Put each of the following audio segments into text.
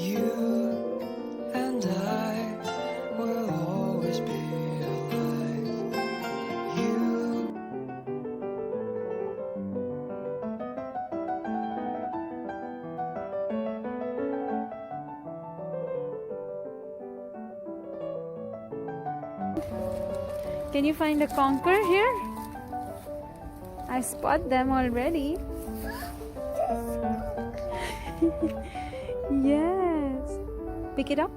You and I will always be alive. You. Can you find a conker here? I spot them already. Yes. Pick it up.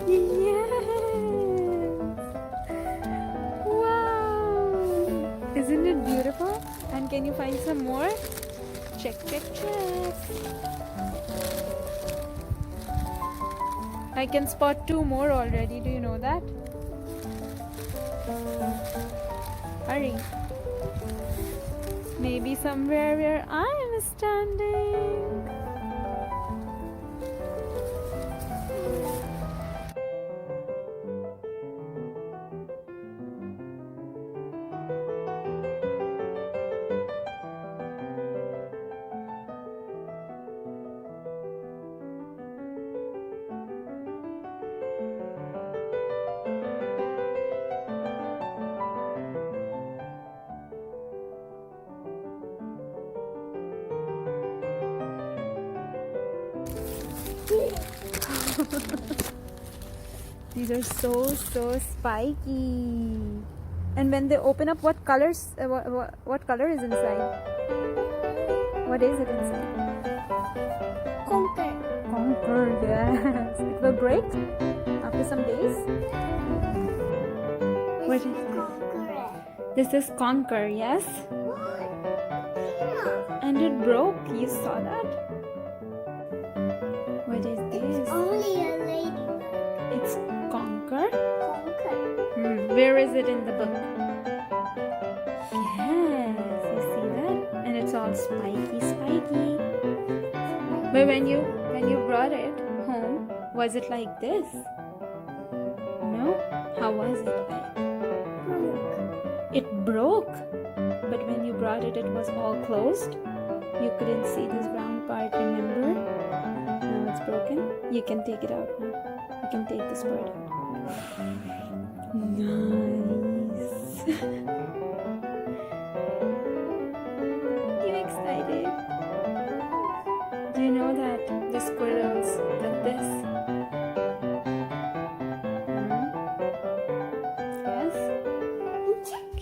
Yes. Wow. Isn't it beautiful? And can you find some more? Check, check, check. I can spot 2 more already. Do you know that? Hurry. Maybe somewhere where I am standing. These are so spiky. And when they open up, what colors? What color is inside? What is it inside? Conker. Conker, yes. It will break after some days. What is this? Conker. This is conker, yes. Yeah. And it broke. You saw that? What is this? Only a ladybug. It's conker. Conker. Where is it in the book? Yes, you see that? And it's all spiky. But when you brought it home, was it like this? No? How was it like? It broke. But when you brought it, it was all closed. You couldn't see this brown part, remember? Now it's broken. You can take it out now. You can take this part out. Nice. You excited? Do you know that the squirrels did this? Yes?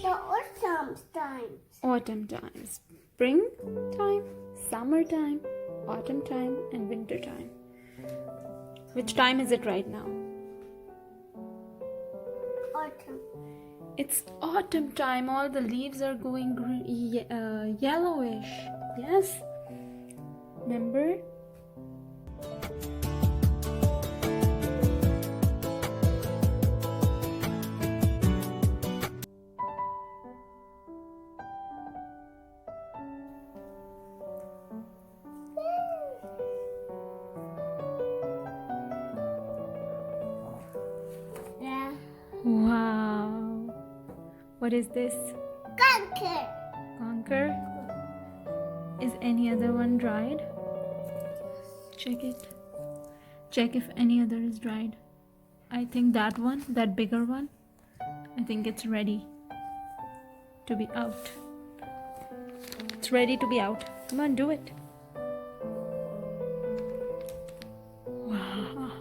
The autumn times. Autumn time. Spring time, summer time, autumn time, and winter time. Which time is it right now? Autumn. It's autumn time. All the leaves are going yellowish. Yes. Remember? Yeah. Wow. What is this? Conker. Conker? Is any other one dried? Check it. Check if any other is dried. I think that one, that bigger one, I think it's ready to be out. It's ready to be out. Come on, do it. Wow. Wow.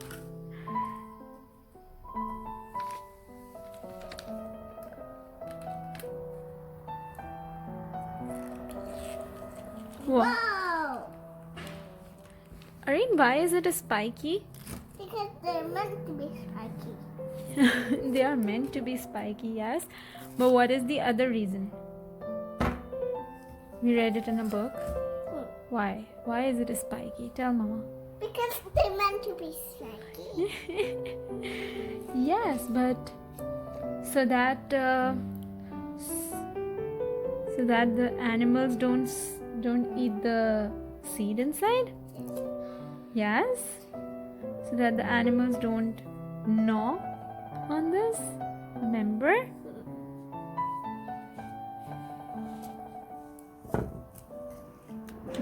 Wow. Areen, why is it a spiky? Because they're meant to be spiky. They are meant to be spiky, yes. But what is the other reason? We read it in a book. Why? Why is it a spiky? Tell Mama. Because they're meant to be spiky. Yes, but so that the animals don't eat the seed inside. Yes, so that the animals don't gnaw on this. Remember?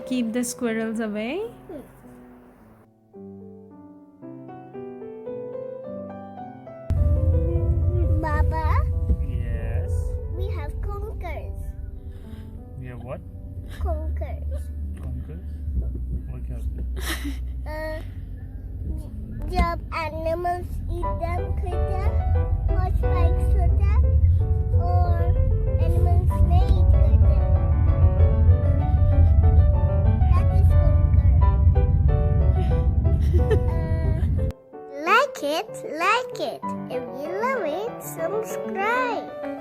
keep the squirrels away? Baba, Yes. we have conkers. We have what? Conkers. Conkers? What else? Jab animals eat them, could they? Horse could they? Or animals may eat, could they? That is conker. Like it. If you love it, subscribe.